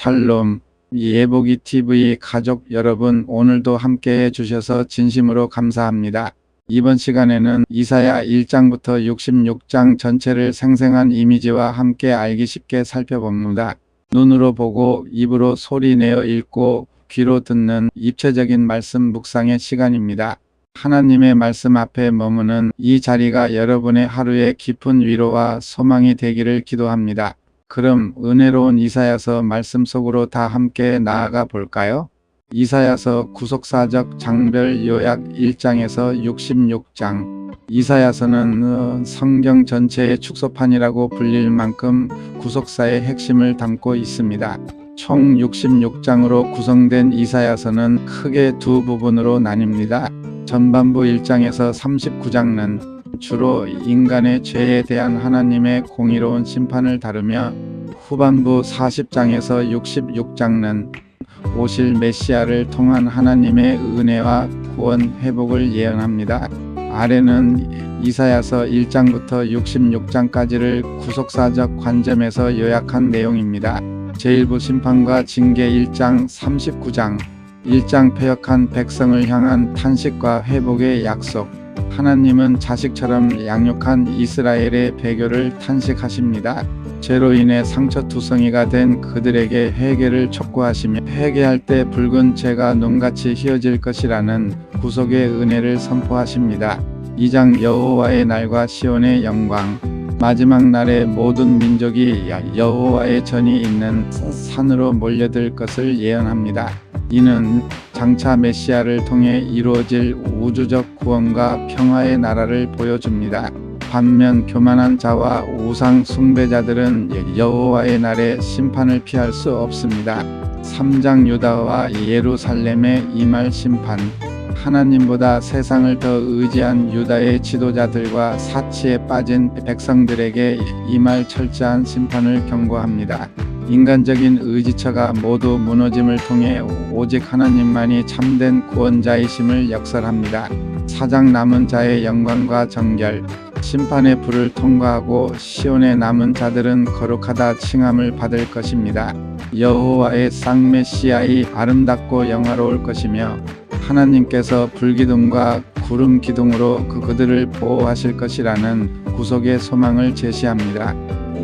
샬롬. 예보기 TV 가족 여러분, 오늘도 함께 해주셔서 진심으로 감사합니다. 이번 시간에는 이사야 1장부터 66장 전체를 생생한 이미지와 함께 알기 쉽게 살펴봅니다. 눈으로 보고 입으로 소리내어 읽고 귀로 듣는 입체적인 말씀 묵상의 시간입니다. 하나님의 말씀 앞에 머무는 이 자리가 여러분의 하루에 깊은 위로와 소망이 되기를 기도합니다. 그럼 은혜로운 이사야서 말씀 속으로 다 함께 나아가 볼까요? 이사야서 구속사적 장별 요약 1장에서 66장. 이사야서는 성경 전체의 축소판이라고 불릴 만큼 구속사의 핵심을 담고 있습니다. 총 66장으로 구성된 이사야서는 크게 두 부분으로 나뉩니다. 전반부 1장에서 39장은 주로 인간의 죄에 대한 하나님의 공의로운 심판을 다루며, 후반부 40장에서 66장은 오실 메시아를 통한 하나님의 은혜와 구원 회복을 예언합니다. 아래는 이사야서 1장부터 66장까지를 구속사적 관점에서 요약한 내용입니다. 제1부 심판과 징계 1장 39장. 1장 패역한 백성을 향한 탄식과 회복의 약속. 하나님은 자식처럼 양육한 이스라엘의 배교를 탄식하십니다. 죄로 인해 상처투성이가 된 그들에게 회개를 촉구하시며, 회개할 때 붉은 죄가 눈같이 휘어질 것이라는 구속의 은혜를 선포하십니다. 2장 여호와의 날과 시온의 영광. 마지막 날에 모든 민족이 여호와의 전이 있는 산으로 몰려들 것을 예언합니다. 이는 장차 메시아를 통해 이루어질 우주적 구원과 평화의 나라를 보여줍니다. 반면 교만한 자와 우상 숭배자들은 여호와의 날에 심판을 피할 수 없습니다. 3장 유다와 예루살렘의 임할 심판. 하나님보다 세상을 더 의지한 유다의 지도자들과 사치에 빠진 백성들에게 임할 철저한 심판을 경고합니다. 인간적인 의지처가 모두 무너짐을 통해 오직 하나님만이 참된 구원자이심을 역설합니다. 4장 남은 자의 영광과 정결. 심판의 불을 통과하고 시온의 남은 자들은 거룩하다 칭함을 받을 것입니다. 여호와의 쌍메시아이 아름답고 영화로울 것이며, 하나님께서 불기둥과 구름 기둥으로 그들을 보호하실 것이라는 구속의 소망을 제시합니다.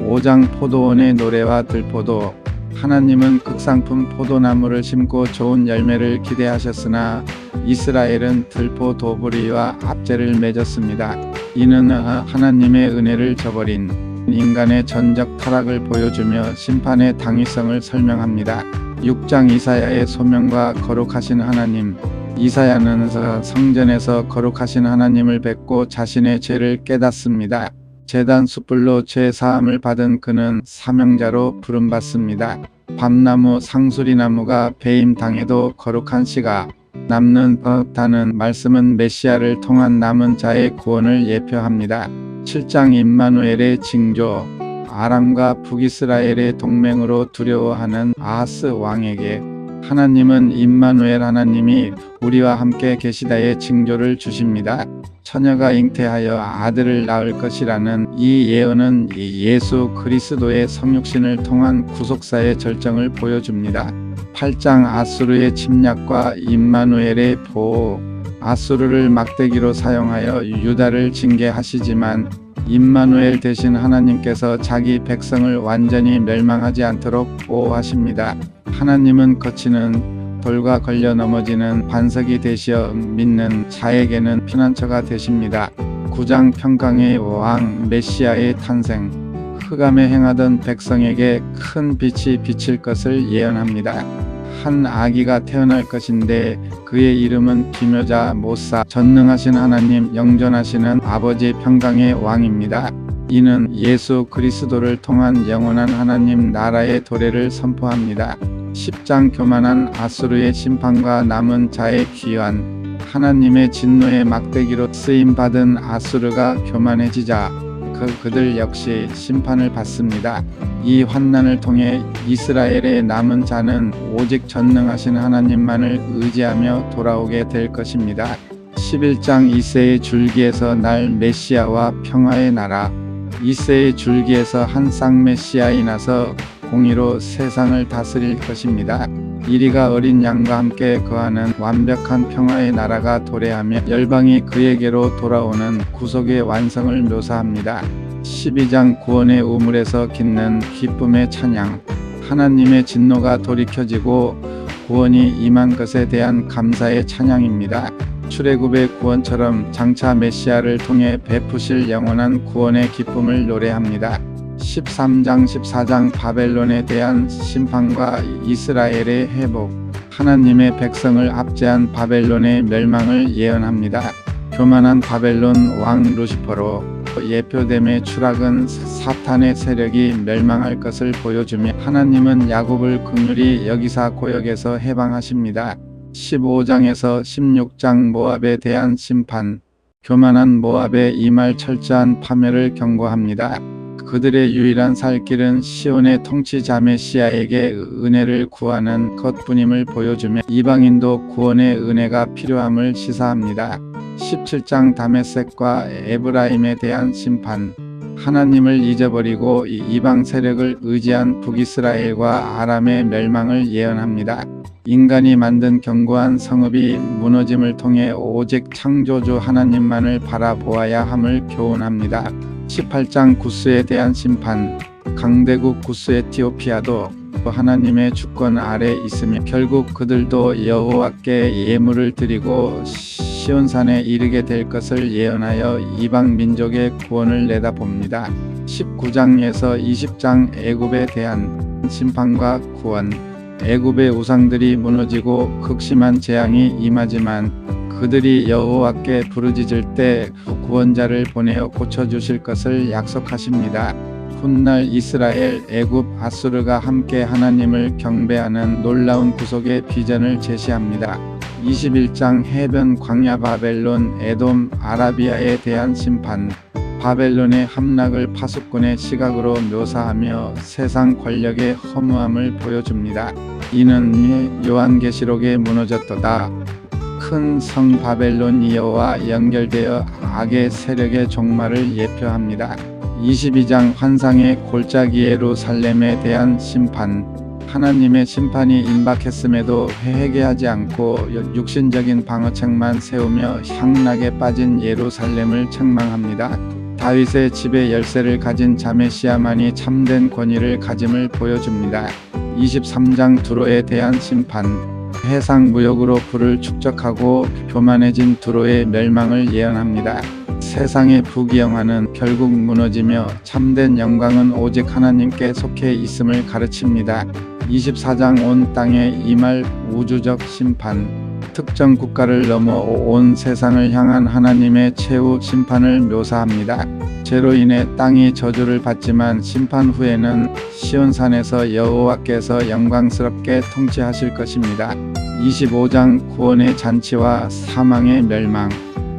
5장 포도원의 노래와 들포도. 하나님은 극상품 포도나무를 심고 좋은 열매를 기대하셨으나 이스라엘은 들포 도부리와 압제를 맺었습니다. 이는 하나님의 은혜를 저버린 인간의 전적 타락을 보여주며 심판의 당위성을 설명합니다. 6장 이사야의 소명과 거룩하신 하나님. 이사야는 성전에서 거룩하신 하나님을 뵙고 자신의 죄를 깨닫습니다. 제단 숯불로 죄 사함을 받은 그는 사명자로 부름받습니다. 밤나무 상수리나무가 배임당해도 거룩한 씨가 남는 법다는 말씀은 메시아를 통한 남은 자의 구원을 예표합니다. 7장 임마누엘의 징조. 아람과 북이스라엘의 동맹으로 두려워하는 아하스 왕에게 하나님은 임마누엘 하나님이 우리와 함께 계시다의 징조를 주십니다. 처녀가 잉태하여 아들을 낳을 것이라는 이 예언은 예수 그리스도의 성육신을 통한 구속사의 절정을 보여줍니다. 8장 아수르의 침략과 임마누엘의 보호. 아수르를 막대기로 사용하여 유다를 징계하시지만 임마누엘 대신 하나님께서 자기 백성을 완전히 멸망하지 않도록 보호하십니다. 하나님은 거치는 돌과 걸려 넘어지는 반석이 되시어 믿는 자에게는 피난처가 되십니다. 9장 평강의 왕 메시아의 탄생. 흑암에 행하던 백성에게 큰 빛이 비칠 것을 예언합니다. 한 아기가 태어날 것인데 그의 이름은 기묘자 모사. 전능하신 하나님, 영존하시는 아버지 평강의 왕입니다. 이는 예수 그리스도를 통한 영원한 하나님 나라의 도래를 선포합니다. 10장 교만한 아수르의 심판과 남은 자의 귀환. 하나님의 진노의 막대기로 쓰임받은 아수르가 교만해지자 그들 역시 심판을 받습니다. 이 환난을 통해 이스라엘의 남은 자는 오직 전능하신 하나님만을 의지하며 돌아오게 될 것입니다. 11장 이새의 줄기에서 날 메시아와 평화의 나라. 이새의 줄기에서 한 쌍메시아이 나서 공의로 세상을 다스릴 것입니다. 이리가 어린 양과 함께 거하는 완벽한 평화의 나라가 도래하며 열방이 그에게로 돌아오는 구속의 완성을 묘사합니다. 12장 구원의 우물에서 깃는 기쁨의 찬양. 하나님의 진노가 돌이켜지고 구원이 임한 것에 대한 감사의 찬양입니다. 출애굽의 구원처럼 장차 메시아를 통해 베푸실 영원한 구원의 기쁨을 노래합니다. 13장 14장 바벨론에 대한 심판과 이스라엘의 회복. 하나님의 백성을 압제한 바벨론의 멸망을 예언합니다. 교만한 바벨론 왕 루시퍼로 예표됨의 추락은 사탄의 세력이 멸망할 것을 보여주며 하나님은 야곱을 긍휼히 여기사 고역에서 해방하십니다. 15장에서 16장 모압에 대한 심판. 교만한 모압에 임할 철저한 파멸을 경고합니다. 그들의 유일한 살 길은 시온의 통치자 메시아에게 은혜를 구하는 것뿐임을 보여주며 이방인도 구원의 은혜가 필요함을 시사합니다. 17장 다메섹과 에브라임에 대한 심판. 하나님을 잊어버리고 이방 세력을 의지한 북이스라엘과 아람의 멸망을 예언합니다. 인간이 만든 견고한 성읍이 무너짐을 통해 오직 창조주 하나님만을 바라보아야 함을 교훈합니다. 18장 구스에 대한 심판. 강대국 구스 에티오피아도 하나님의 주권 아래 있으며 결국 그들도 여호와께 예물을 드리고 시온산에 이르게 될 것을 예언하여 이방 민족의 구원을 내다봅니다. 19장에서 20장 애굽에 대한 심판과 구원. 애굽의 우상들이 무너지고 극심한 재앙이 임하지만 그들이 여호와께 부르짖을 때 구원자를 보내어 고쳐주실 것을 약속하십니다. 훗날 이스라엘, 애굽, 아수르가 함께 하나님을 경배하는 놀라운 구속의 비전을 제시합니다. 21장 해변 광야 바벨론, 에돔, 아라비아에 대한 심판. 바벨론의 함락을 파수꾼의 시각으로 묘사하며 세상 권력의 허무함을 보여줍니다. 이는 요한계시록에 무너졌도다. 큰 성 바벨론이어와 연결되어 악의 세력의 종말을 예표합니다. 22장 환상의 골짜기 예루살렘에 대한 심판. 하나님의 심판이 임박했음에도 회개하지 않고 육신적인 방어책만 세우며 향락에 빠진 예루살렘을 책망합니다. 다윗의 집의 열쇠를 가진 자메시아만이 참된 권위를 가짐을 보여줍니다. 23장 두로에 대한 심판. 해상 무역으로 부를 축적하고 교만해진 두로의 멸망을 예언합니다. 세상의 부귀영화는 결국 무너지며 참된 영광은 오직 하나님께 속해 있음을 가르칩니다. 24장 온 땅에 임할 우주적 심판. 특정 국가를 넘어 온 세상을 향한 하나님의 최후 심판을 묘사합니다. 죄로 인해 땅이 저주를 받지만 심판 후에는 시온산에서 여호와께서 영광스럽게 통치하실 것입니다. 25장 구원의 잔치와 사망의 멸망.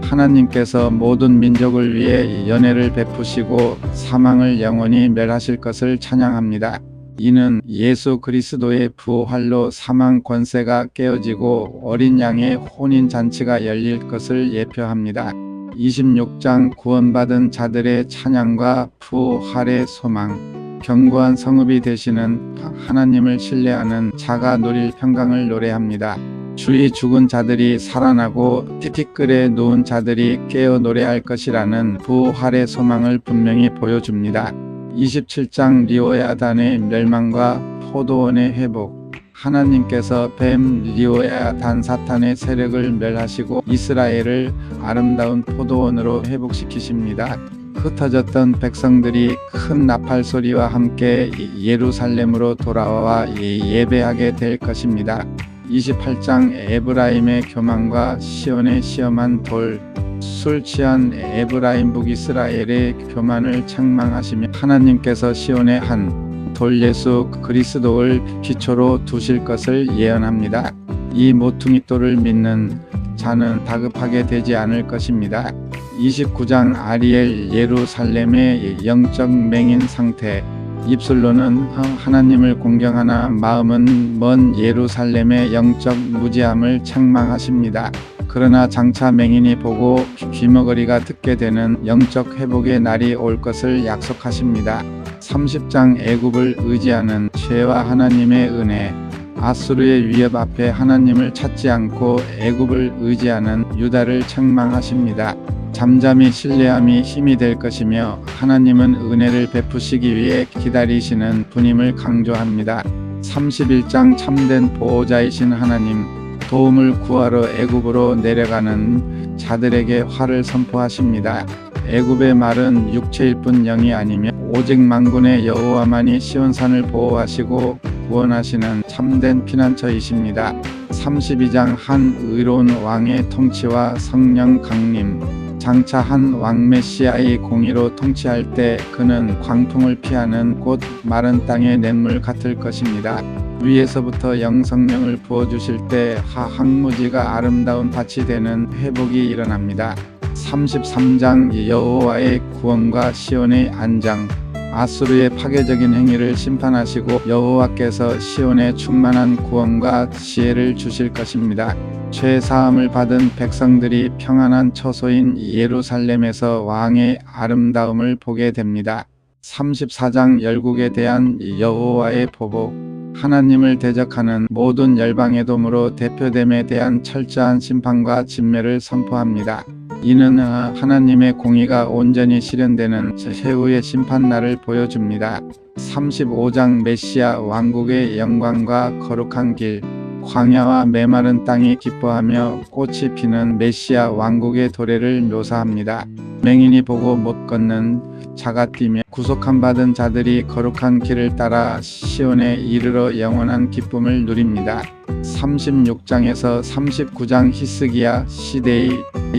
하나님께서 모든 민족을 위해 연혜를 베푸시고 사망을 영원히 멸하실 것을 찬양합니다. 이는 예수 그리스도의 부활로 사망 권세가 깨어지고 어린 양의 혼인 잔치가 열릴 것을 예표합니다. 26장 구원받은 자들의 찬양과 부활의 소망. 견고한 성읍이 되시는 하나님을 신뢰하는 자가 누릴 평강을 노래합니다. 주의 죽은 자들이 살아나고 티끌에 누운 자들이 깨어 노래할 것이라는 부활의 소망을 분명히 보여줍니다. 27장 리오야단의 멸망과 포도원의 회복. 하나님께서 뱀 리오야단 사탄의 세력을 멸하시고 이스라엘을 아름다운 포도원으로 회복시키십니다. 흩어졌던 백성들이 큰 나팔 소리와 함께 예루살렘으로 돌아와 예배하게 될 것입니다. 28장 에브라임의 교만과 시온의 시험한 돌. 술 취한 에브라임 북이스라엘의 교만을 책망하시며 하나님께서 시온의 한 돌 예수 그리스도를 기초로 두실 것을 예언합니다. 이 모퉁이 돌을 믿는 자는 다급하게 되지 않을 것입니다. 29장 아리엘 예루살렘의 영적 맹인 상태. 입술로는 하나님을 공경하나 마음은 먼 예루살렘의 영적 무지함을 책망하십니다. 그러나 장차 맹인이 보고 귀머거리가 듣게 되는 영적 회복의 날이 올 것을 약속하십니다. 30장 애굽을 의지하는 죄와 하나님의 은혜. 아수르의 위협 앞에 하나님을 찾지 않고 애굽을 의지하는 유다를 책망하십니다. 잠잠히 신뢰함이 힘이 될 것이며 하나님은 은혜를 베푸시기 위해 기다리시는 분임을 강조합니다. 31장 참된 보호자이신 하나님, 도움을 구하러 애굽으로 내려가는 자들에게 화를 선포하십니다. 애굽의 말은 육체일 뿐 영이 아니며 오직 만군의 여호와만이 시온산을 보호하시고 구원하시는 참된 피난처이십니다. 32장 한 의로운 왕의 통치와 성령 강림. 장차 한 왕 메시아의 공의로 통치할 때 그는 광풍을 피하는 곧 마른 땅의 냇물 같을 것입니다. 위에서부터 영성령을 부어주실 때 항무지가 아름다운 밭이 되는 회복이 일어납니다. 33장 여호와의 구원과 시온의 안장. 아수르의 파괴적인 행위를 심판하시고 여호와께서 시온에 충만한 구원과 지혜를 주실 것입니다. 죄 사함을 받은 백성들이 평안한 처소인 예루살렘에서 왕의 아름다움을 보게 됩니다. 34장 열국에 대한 여호와의 보복. 하나님을 대적하는 모든 열방의 도무로 대표됨에 대한 철저한 심판과 진멸을 선포합니다. 이는 하나님의 공의가 온전히 실현되는 최후의 심판날을 보여줍니다. 35장 메시아 왕국의 영광과 거룩한 길. 광야와 메마른 땅이 기뻐하며 꽃이 피는 메시아 왕국의 도래를 묘사합니다. 맹인이 보고 못 걷는 자가 뛰며 구속함 받은 자들이 거룩한 길을 따라 시온에 이르러 영원한 기쁨을 누립니다. 36장에서 39장 히스기야 시대의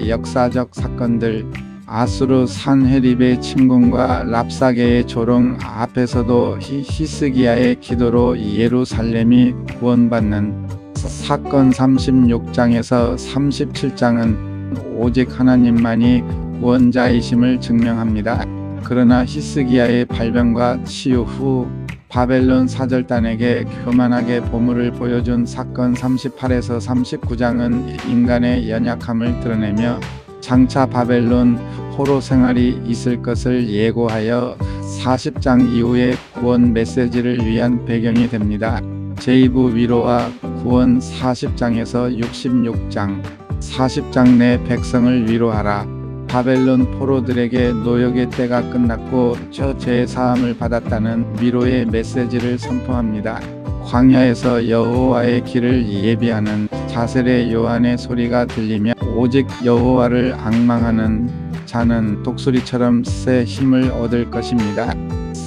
역사적 사건들. 아수르 산헤립의 침공과 랍사게의 조롱 앞에서도 히스기야의 기도로 예루살렘이 구원받는 사건. 36장에서 37장은 오직 하나님만이 구원자이심을 증명합니다. 그러나 히스기야의 발병과 치유 후 바벨론 사절단에게 교만하게 보물을 보여준 사건 38에서 39장은 인간의 연약함을 드러내며 장차 바벨론 포로 생활이 있을 것을 예고하여 40장 이후의 구원 메시지를 위한 배경이 됩니다. 제2부 위로와 구원. 40장에서 66장. 40장 내 백성을 위로하라. 바벨론 포로들에게 노역의 때가 끝났고 죄 사함을 받았다는 위로의 메시지를 선포합니다. 광야에서 여호와의 길을 예비하는 자셀의 요한의 소리가 들리며 오직 여호와를 앙망하는 자는 독수리처럼 새 힘을 얻을 것입니다.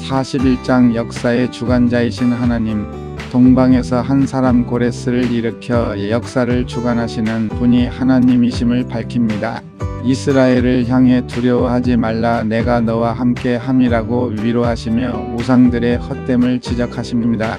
41장 역사의 주관자이신 하나님. 동방에서 한 사람 고레스를 일으켜 역사를 주관하시는 분이 하나님이심을 밝힙니다. 이스라엘을 향해 두려워하지 말라, 내가 너와 함께 함이라고 위로하시며 우상들의 헛됨을 지적하십니다.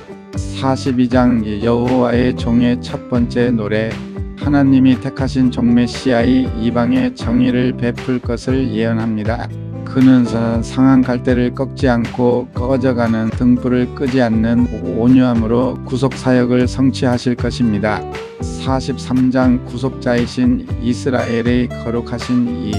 42장 여호와의 종의 첫 번째 노래. 하나님이 택하신 종 메시아의 이방의 정의를 베풀 것을 예언합니다. 그는 상한 갈대를 꺾지 않고 꺼져가는 등불을 끄지 않는 온유함으로 구속사역을 성취하실 것입니다. 43장 구속자이신 이스라엘의 거룩하신 이.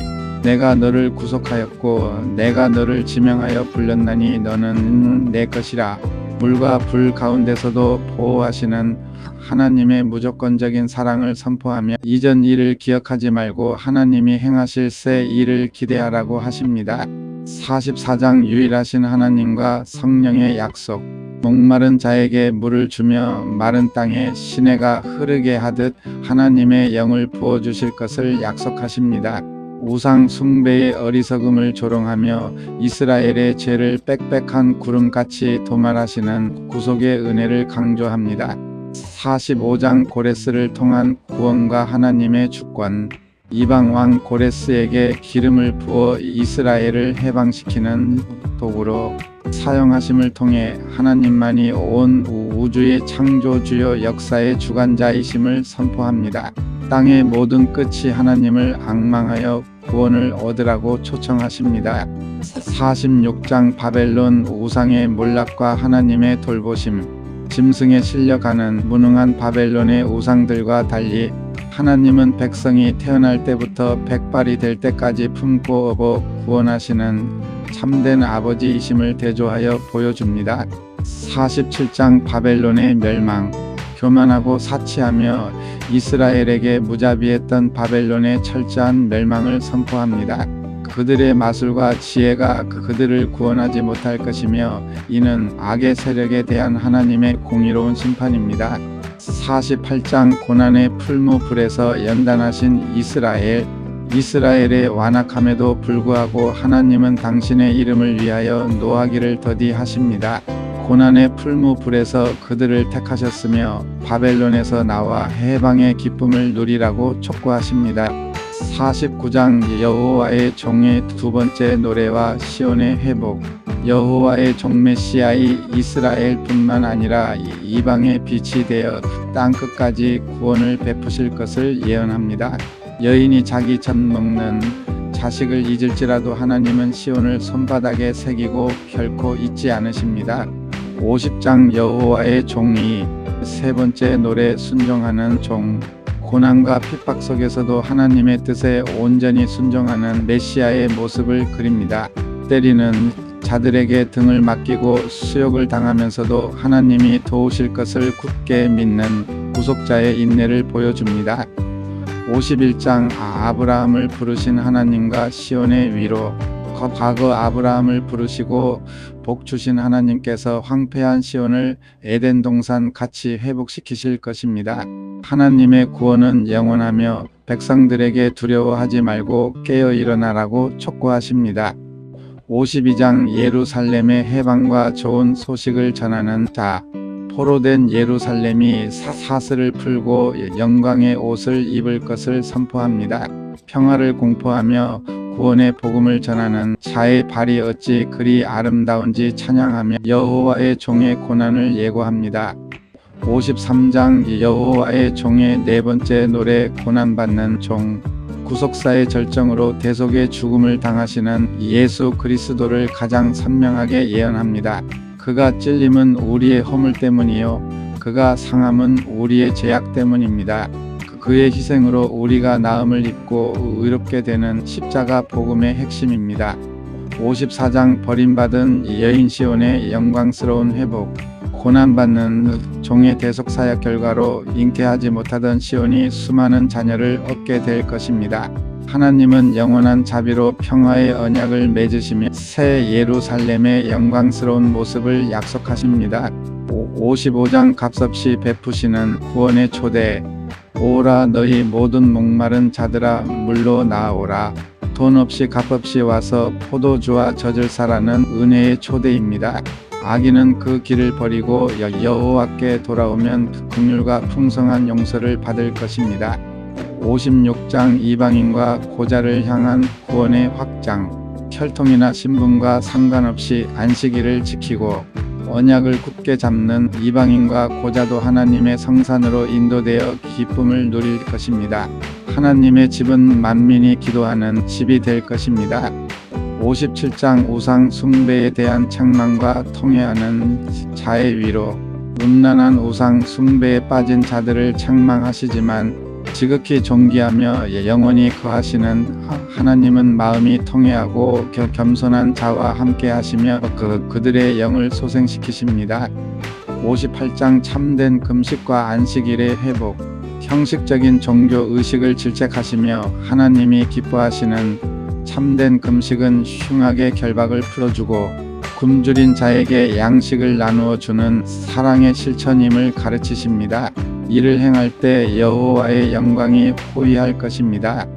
내가 너를 구속하였고 내가 너를 지명하여 불렀나니 너는 내 것이라. 물과 불 가운데서도 보호하시는 하나님의 무조건적인 사랑을 선포하며 이전 일을 기억하지 말고 하나님이 행하실 새 일을 기대하라고 하십니다. 44장 유일하신 하나님과 성령의 약속. 목마른 자에게 물을 주며 마른 땅에 시내가 흐르게 하듯 하나님의 영을 부어주실 것을 약속하십니다. 우상 숭배의 어리석음을 조롱하며 이스라엘의 죄를 빽빽한 구름같이 도말하시는 구속의 은혜를 강조합니다. 45장 고레스를 통한 구원과 하나님의 주권. 이방왕 고레스에게 기름을 부어 이스라엘을 해방시키는 도구로 사용하심을 통해 하나님만이 온 우주의 창조주요 역사의 주관자이심을 선포합니다. 땅의 모든 끝이 하나님을 앙망하여 구원을 얻으라고 초청하십니다. 46장 바벨론 우상의 몰락과 하나님의 돌보심. 짐승에 실려가는 무능한 바벨론의 우상들과 달리 하나님은 백성이 태어날 때부터 백발이 될 때까지 품고 업어 구원하시는 참된 아버지이심을 대조하여 보여줍니다. 47장 바벨론의 멸망. 교만하고 사치하며 이스라엘에게 무자비했던 바벨론의 철저한 멸망을 선포합니다. 그들의 마술과 지혜가 그들을 구원하지 못할 것이며 이는 악의 세력에 대한 하나님의 공의로운 심판입니다. 48장 고난의 풀무불에서 연단하신 이스라엘의 완악함에도 불구하고 하나님은 당신의 이름을 위하여 노하기를 더디하십니다. 고난의 풀무불에서 그들을 택하셨으며 바벨론에서 나와 해방의 기쁨을 누리라고 촉구하십니다. 49장 여호와의 종의 두 번째 노래와 시온의 회복. 여호와의 종 메시아이 이스라엘뿐만 아니라 이방의 빛이 되어 땅끝까지 구원을 베푸실 것을 예언합니다. 여인이 자기 젖 먹는 자식을 잊을지라도 하나님은 시온을 손바닥에 새기고 결코 잊지 않으십니다. 50장 여호와의 종이 세 번째 노래 순종하는 종. 고난과 핍박 속에서도 하나님의 뜻에 온전히 순종하는 메시아의 모습을 그립니다. 때리는 자들에게 등을 맡기고 수욕을 당하면서도 하나님이 도우실 것을 굳게 믿는 구속자의 인내를 보여줍니다. 51장 아브라함을 부르신 하나님과 시온의 위로. 과거 아브라함을 부르시고 복 주신 하나님께서 황폐한 시온을 에덴 동산 같이 회복시키실 것입니다. 하나님의 구원은 영원하며 백성들에게 두려워하지 말고 깨어 일어나라고 촉구하십니다. 52장 예루살렘의 해방과 좋은 소식을 전하는 자. 포로된 예루살렘이 사슬을 풀고 영광의 옷을 입을 것을 선포합니다. 평화를 공포하며 구원의 복음을 전하는 자의 발이 어찌 그리 아름다운지 찬양하며 여호와의 종의 고난을 예고합니다. 53장 여호와의 종의 네 번째 노래 고난받는 종. 구속사의 절정으로 대속의 죽음을 당하시는 예수 그리스도를 가장 선명하게 예언합니다. 그가 찔림은 우리의 허물 때문이요 그가 상함은 우리의 죄악 때문입니다. 그의 희생으로 우리가 나음을 입고 의롭게 되는 십자가 복음의 핵심입니다. 54장 버림받은 여인 시온의 영광스러운 회복. 고난받는 종의 대속 사역 결과로 잉태하지 못하던 시온이 수많은 자녀를 얻게 될 것입니다. 하나님은 영원한 자비로 평화의 언약을 맺으시며 새 예루살렘의 영광스러운 모습을 약속하십니다. 55장 값없이 베푸시는 구원의 초대. 오라 너희 모든 목마른 자들아 물로 나오라. 돈 없이 값없이 와서 포도주와 젖을 사라는 은혜의 초대입니다. 악인은 그 길을 버리고 여호와께 돌아오면 긍휼과 풍성한 용서를 받을 것입니다. 56장 이방인과 고자를 향한 구원의 확장. 혈통이나 신분과 상관없이 안식일을 지키고 언약을 굳게 잡는 이방인과 고자도 하나님의 성산으로 인도되어 기쁨을 누릴 것입니다. 하나님의 집은 만민이 기도하는 집이 될 것입니다. 57장 우상 숭배에 대한 책망과 통회하는 자의 위로. 음란한 우상 숭배에 빠진 자들을 책망하시지만 지극히 존귀하며 영원히 거하시는 하나님은 마음이 통회하고 겸손한 자와 함께 하시며 그들의 영을 소생시키십니다. 58장 참된 금식과 안식일의 회복. 형식적인 종교 의식을 질책하시며 하나님이 기뻐하시는 참된 금식은 흉악의 결박을 풀어주고 굶주린 자에게 양식을 나누어 주는 사랑의 실천임을 가르치십니다. 이를 행할 때 여호와의 영광이 호위할 것입니다.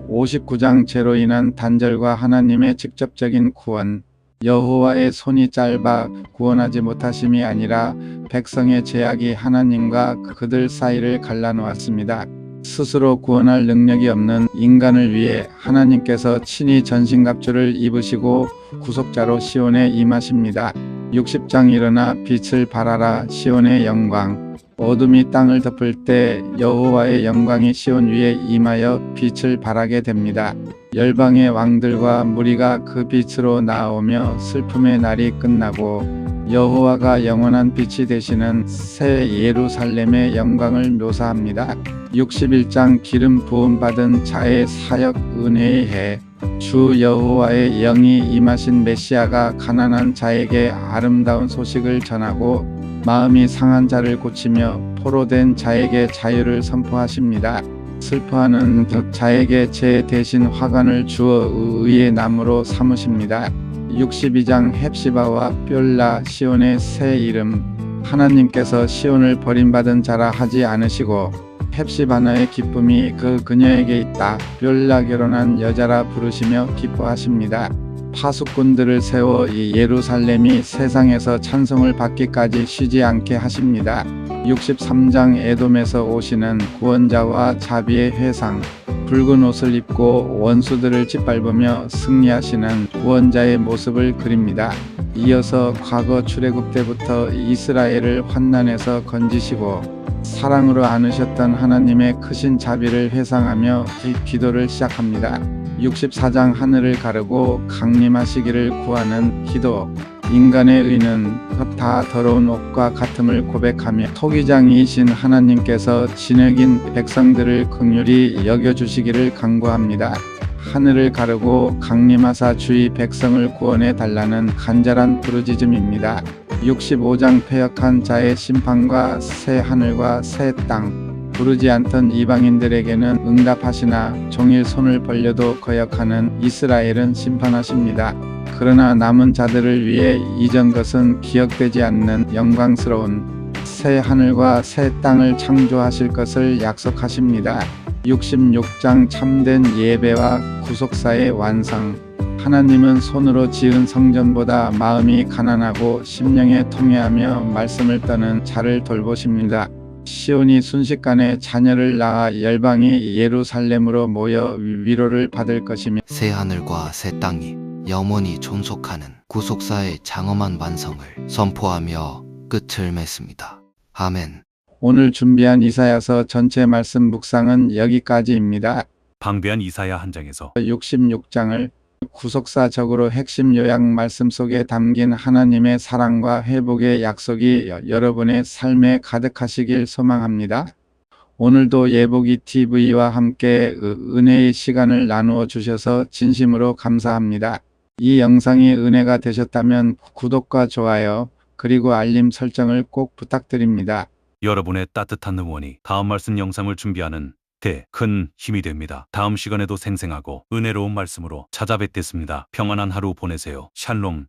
59장 죄로 인한 단절과 하나님의 직접적인 구원. 여호와의 손이 짧아 구원하지 못하심이 아니라 백성의 죄악이 하나님과 그들 사이를 갈라놓았습니다. 스스로 구원할 능력이 없는 인간을 위해 하나님께서 친히 전신갑주를 입으시고 구속자로 시온에 임하십니다. 60장 일어나 빛을 발하라 시온의 영광. 어둠이 땅을 덮을 때 여호와의 영광이 시온 위에 임하여 빛을 발하게 됩니다. 열방의 왕들과 무리가 그 빛으로 나오며 슬픔의 날이 끝나고 여호와가 영원한 빛이 되시는 새 예루살렘의 영광을 묘사합니다. 61장 기름 부음 받은 자의 사역 은혜의 해. 주 여호와의 영이 임하신 메시아가 가난한 자에게 아름다운 소식을 전하고 마음이 상한 자를 고치며 포로된 자에게 자유를 선포하십니다. 슬퍼하는 자에게 제 대신 화관을 주어 의의 나무로 삼으십니다. 62장 헵시바와 뷸라 시온의 새 이름. 하나님께서 시온을 버림받은 자라 하지 않으시고 헵시바나의 기쁨이 그녀에게 있다. 뷸라 결혼한 여자라 부르시며 기뻐하십니다. 파수꾼들을 세워 이 예루살렘이 세상에서 찬송을 받기까지 쉬지 않게 하십니다. 63장 에돔에서 오시는 구원자와 자비의 회상. 붉은 옷을 입고 원수들을 짓밟으며 승리하시는 구원자의 모습을 그립니다. 이어서 과거 출애굽 때부터 이스라엘을 환난에서 건지시고 사랑으로 안으셨던 하나님의 크신 자비를 회상하며 기도를 시작합니다. 64장 하늘을 가르고 강림하시기를 구하는 기도. 인간의 의는 다 더러운 옷과 같음을 고백하며 토기장이신 하나님께서 진흙인 백성들을 긍휼히 여겨주시기를 간구합니다. 하늘을 가르고 강림하사 주의 백성을 구원해 달라는 간절한 부르짖음입니다. 65장 패역한 자의 심판과 새 하늘과 새 땅. 부르지 않던 이방인들에게는 응답하시나 종일 손을 벌려도 거역하는 이스라엘은 심판하십니다. 그러나 남은 자들을 위해 이전 것은 기억되지 않는 영광스러운 새 하늘과 새 땅을 창조하실 것을 약속하십니다. 66장 참된 예배와 구속사의 완성. 하나님은 손으로 지은 성전보다 마음이 가난하고 심령에 통회하며 말씀을 떠는 자를 돌보십니다. 시온이 순식간에 자녀를 낳아 열방이 예루살렘으로 모여 위로를 받을 것이며 새 하늘과 새 땅이 영원히 존속하는 구속사의 장엄한 완성을 선포하며 끝을 맺습니다. 아멘. 오늘 준비한 이사야서 전체 말씀 묵상은 여기까지입니다. 방대한 이사야 한 장에서 66장을 구속사적으로 핵심 요약 말씀 속에 담긴 하나님의 사랑과 회복의 약속이 여러분의 삶에 가득하시길 소망합니다. 오늘도 예복이 TV와 함께 은혜의 시간을 나누어 주셔서 진심으로 감사합니다. 이 영상이 은혜가 되셨다면 구독과 좋아요 그리고 알림 설정을 꼭 부탁드립니다. 여러분의 따뜻한 응원이 다음 말씀 영상을 준비하는 데 큰 힘이 됩니다. 다음 시간에도 생생하고 은혜로운 말씀으로 찾아뵙겠습니다. 평안한 하루 보내세요. 샬롬.